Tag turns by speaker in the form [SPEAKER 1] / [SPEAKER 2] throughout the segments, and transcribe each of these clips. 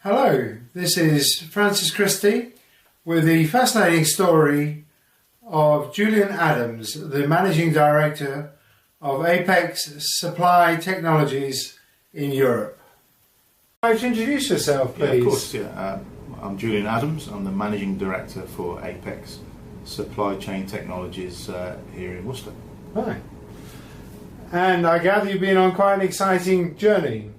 [SPEAKER 1] Hello, this is Francis Christie with the fascinating story of Julian Adams, the Managing Director of Apex Supply Technologies in Europe. Would you like to introduce yourself, please?
[SPEAKER 2] Yeah, of course. Yeah. I'm Julian Adams. I'm the Managing Director for Apex Supply Chain Technologies here in Worcester.
[SPEAKER 1] Right. And I gather you've been on quite an exciting journey.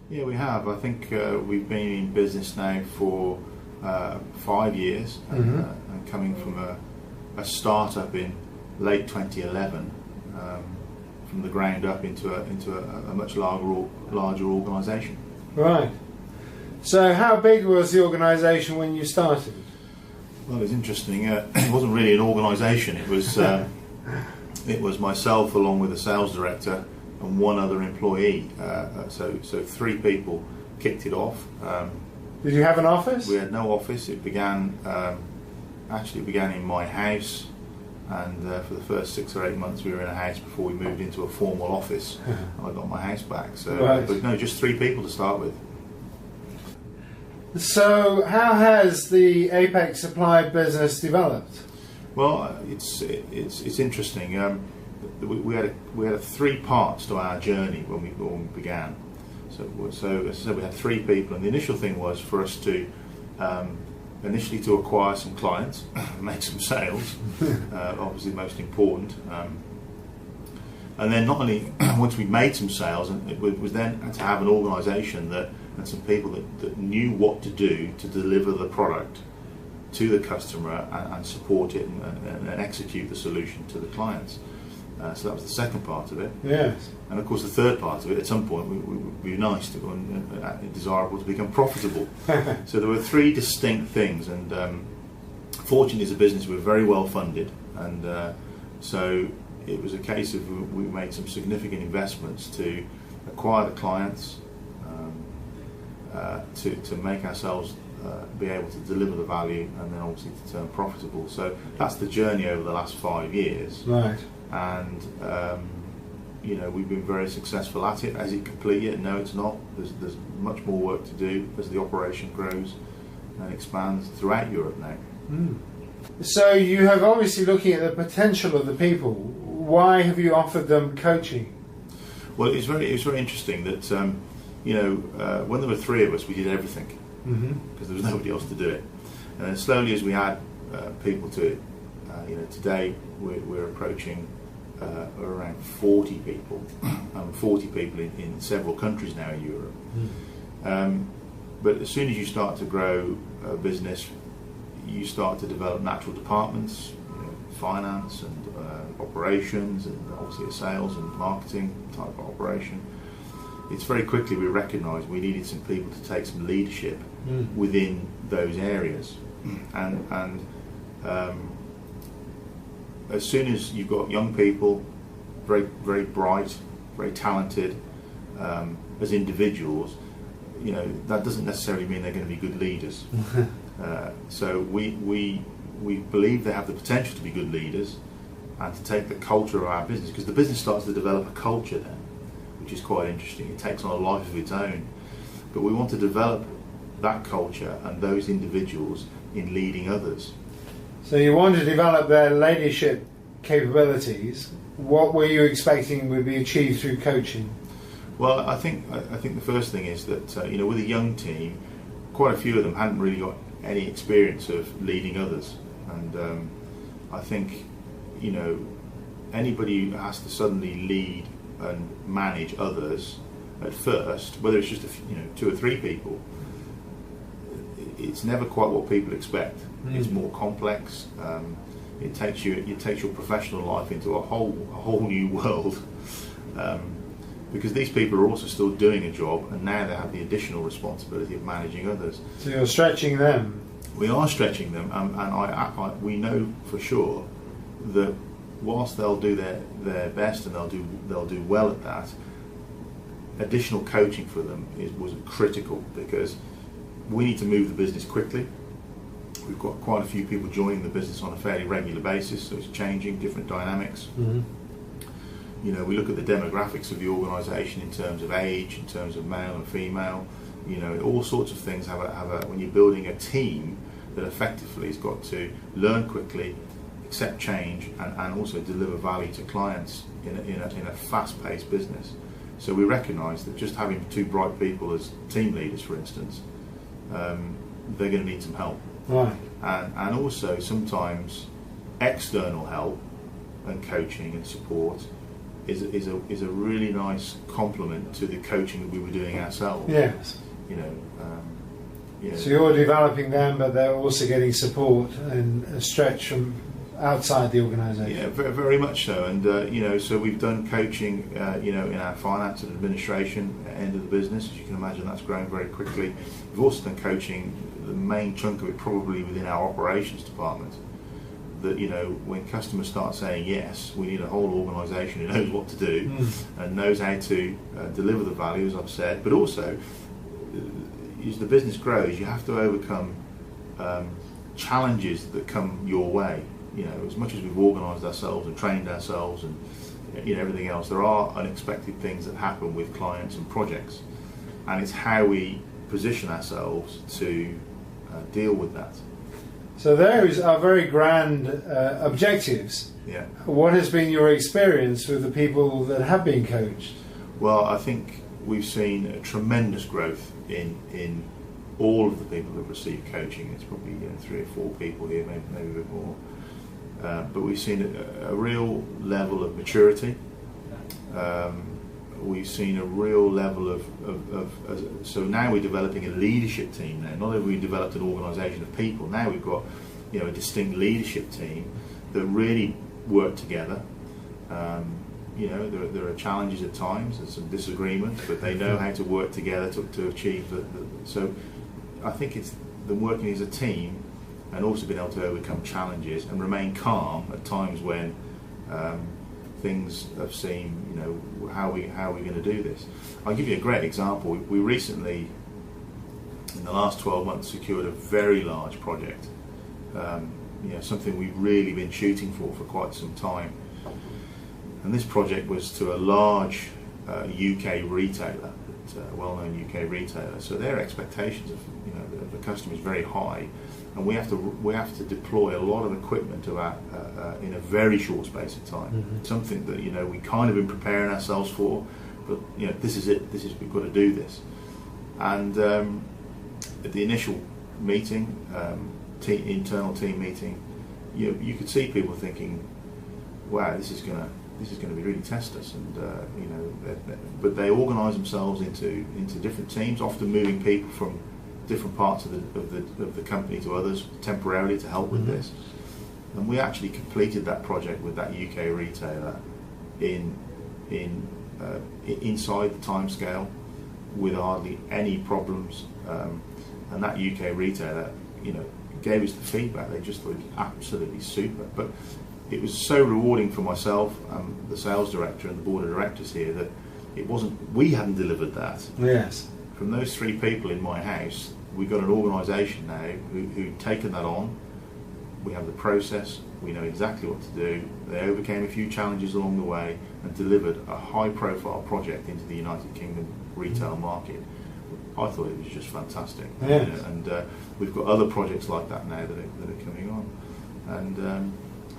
[SPEAKER 2] Yeah, we have. I think we've been in business now for 5 years, and coming from a start-up in late 2011, from the ground up into a much larger organisation.
[SPEAKER 1] Right. So how big was the organisation when you started?
[SPEAKER 2] Well, it's interesting. It wasn't really an organisation. It was it was myself along with a sales director and one other employee. So 3 people kicked it off.
[SPEAKER 1] Did you have an office?
[SPEAKER 2] We had no office. It began in my house, and for the first 6 or 8 months we were in a house before we moved into a formal office. And I got my house back. So,
[SPEAKER 1] right.
[SPEAKER 2] But no, just 3 people to start with.
[SPEAKER 1] So how has the Apex Supply business developed?
[SPEAKER 2] Well, it's interesting. We had 3 parts to our journey when we began. So as I said, we had 3 people, and the initial thing was for us to initially to acquire some clients, make some sales, obviously most important, and then not only once we made some sales, and it was then to have an organisation and some people that knew what to do to deliver the product to the customer and support it and execute the solution to the clients. So that was the second part of it.
[SPEAKER 1] Yes. And
[SPEAKER 2] of course the third part of it, at some point it would be nice to and desirable to become profitable. So there were 3 distinct things, and fortunately as a business we were very well funded, and so it was a case of we made some significant investments to acquire the clients, to make ourselves be able to deliver the value, and then obviously to turn profitable. So that's the journey over the last 5 years.
[SPEAKER 1] Right.
[SPEAKER 2] And we've been very successful at it. Is it complete yet? No, it's not. There's much more work to do as the operation grows and expands throughout Europe now.
[SPEAKER 1] So you have obviously looking at the potential of the people. Why have you offered them coaching?
[SPEAKER 2] Well, it's very interesting that when there were 3 of us, we did everything because there was nobody else to do it. And then slowly, as we add people to it, today we're approaching around 40 people, 40 people in several countries now in Europe. But as soon as you start to grow a business, you start to develop natural departments, finance and operations, and obviously a sales and marketing type of operation. It's very quickly we recognised we needed some people to take some leadership within those areas, and as soon as you've got young people, very very bright, very talented as individuals, that doesn't necessarily mean they're going to be good leaders. So we believe they have the potential to be good leaders and to take the culture of our business, because the business starts to develop a culture then, which is quite interesting. It takes on a life of its own, but we want to develop that culture and those individuals in leading others.
[SPEAKER 1] So you want to develop their leadership capabilities. What were you expecting would be achieved through coaching?
[SPEAKER 2] Well, I think the first thing is that with a young team, quite a few of them hadn't really got any experience of leading others, and I think anybody who has to suddenly lead and manage others at first, whether it's just 2 or 3 people, it's never quite what people expect. It's more complex. It takes your professional life into a whole new world, because these people are also still doing a job, and now they have the additional responsibility of managing others.
[SPEAKER 1] So you're stretching them.
[SPEAKER 2] We are stretching them, and we know for sure that whilst they'll do their best and they'll do well at that, additional coaching for them was critical, because we need to move the business quickly. We've got quite a few people joining the business on a fairly regular basis, so it's changing, different dynamics. We look at the demographics of the organisation in terms of age, in terms of male and female, You know, all sorts of things have a when you're building a team that effectively has got to learn quickly, accept change, and also deliver value to clients in a fast-paced business. So we recognise that just having two bright people as team leaders, for instance, they're going to need some help.
[SPEAKER 1] Right.
[SPEAKER 2] And also sometimes external help and coaching and support is a really nice complement to the coaching that we were doing ourselves.
[SPEAKER 1] Yes.
[SPEAKER 2] You know.
[SPEAKER 1] So you're developing them, but they're also getting support and a stretch from outside the organisation.
[SPEAKER 2] Yeah, very, very much so. And you know, so we've done coaching, you know, in our finance and administration end of the business. As you can imagine, that's growing very quickly. We've also done coaching, the main chunk of it probably within our operations department. That, you know, when customers start saying yes, we need a whole organisation who knows what to do and knows how to deliver the value, as I've said. But also, as the business grows, you have to overcome challenges that come your way. You know, as much as we've organised ourselves and trained ourselves and, you know, everything else, there are unexpected things that happen with clients and projects, and it's how we position ourselves to deal with that.
[SPEAKER 1] So those are very grand objectives.
[SPEAKER 2] Yeah.
[SPEAKER 1] What has been your experience with the people that have been coached?
[SPEAKER 2] Well, I think we've seen a tremendous growth in all of the people that have received coaching. It's probably, you know, 3 or 4 people here, maybe a bit more. But we've seen a real level of maturity. We've seen a real level of so now we're developing a leadership team now. Not only have we developed an organisation of people, now we've got, you know, a distinct leadership team that really work together. You know, there are challenges at times, there's some disagreements, but they know how to work together to achieve so I think it's them working as a team and also being able to overcome challenges and remain calm at times when things have seemed, you know, how are we going to do this. I'll give you a great example. We recently, in the last 12 months, secured a very large project. You know, something we've really been shooting for quite some time. And this project was to a large UK retailer, a well-known UK retailer. So their expectations of, you know, the customer is very high, and we have to deploy a lot of equipment to our, in a very short space of time. Something that, you know, we kind of been preparing ourselves for, but, you know, this is it. We've got to do this. And at the initial meeting, internal team meeting, you could see people thinking, "Wow, this is going to be really test us," and you know, but they organise themselves into different teams, often moving people from different parts of the company to others temporarily to help with this. And we actually completed that project with that UK retailer inside the timescale with hardly any problems. And that UK retailer, you know, gave us the feedback. They just thought it was absolutely super. But it was so rewarding for myself, the sales director and the board of directors here, that it wasn't, we hadn't delivered that.
[SPEAKER 1] Yes.
[SPEAKER 2] From those 3 people in my house, we've got an organisation now who've taken that on. We have the process, we know exactly what to do. They overcame a few challenges along the way and delivered a high profile project into the United Kingdom retail market. I thought it was just fantastic.
[SPEAKER 1] Yes.
[SPEAKER 2] You know, and we've got other projects like that now that are coming on. And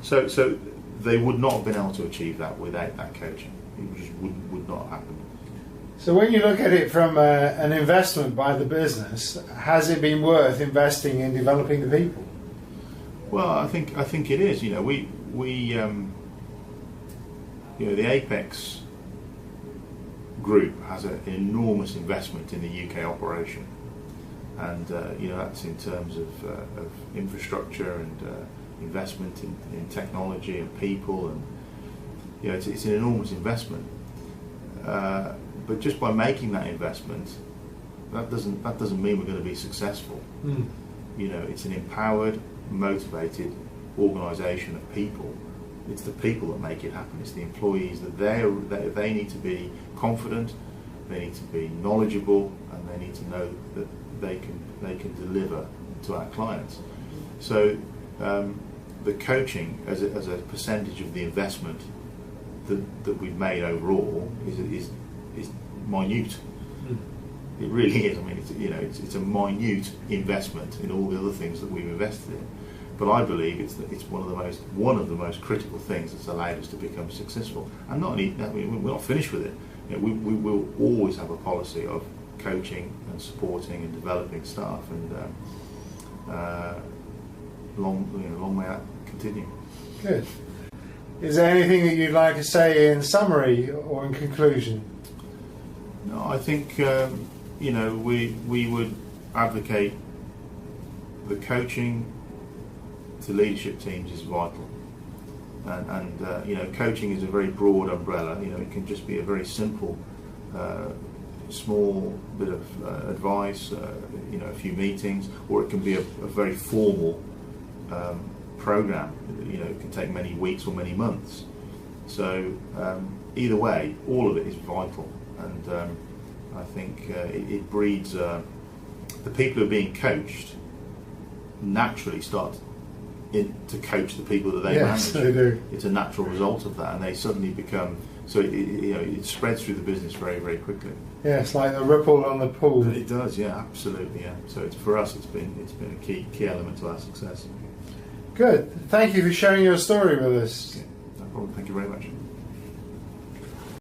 [SPEAKER 2] so they would not have been able to achieve that without that coaching. It just would not happen.
[SPEAKER 1] So when you look at it from an investment by the business, has it been worth investing in developing the people?
[SPEAKER 2] Well, I think it is. You know, we you know, the Apex group has an enormous investment in the UK operation, and you know, that's in terms of infrastructure and investment in technology and people, and you know, it's an enormous investment. But just by making that investment, that doesn't mean we're going to be successful. You know, it's an empowered, motivated organisation of people. It's the people that make it happen. It's the employees that they need to be confident, they need to be knowledgeable, and they need to know that they can deliver to our clients. So the coaching as a percentage of the investment that we've made overall is minute. It really is. I mean, it's a minute investment in all the other things that we've invested in. But I believe it's one of the most critical things that's allowed us to become successful. And not only, I mean, we're not finished with it. We will always have a policy of coaching and supporting and developing staff, and long may that continue.
[SPEAKER 1] Good. Is there anything that you'd like to say in summary or in conclusion?
[SPEAKER 2] No, I think we would advocate the coaching to leadership teams is vital, and coaching is a very broad umbrella. It can just be a very simple, small bit of advice, a few meetings, or it can be a very formal program. It can take many weeks or many months. So either way, all of it is vital, and I think it breeds the people who are being coached naturally start to coach the people that they
[SPEAKER 1] yes,
[SPEAKER 2] manage.
[SPEAKER 1] They do.
[SPEAKER 2] It's a natural result of that, and they suddenly become so. It spreads through the business very, very quickly.
[SPEAKER 1] Yeah, it's like the ripple on the pool.
[SPEAKER 2] It does, yeah, absolutely, yeah. So for us, it's been a key element to our success.
[SPEAKER 1] Good. Thank you for sharing your story with us.
[SPEAKER 2] Yeah, no problem. Thank you very much.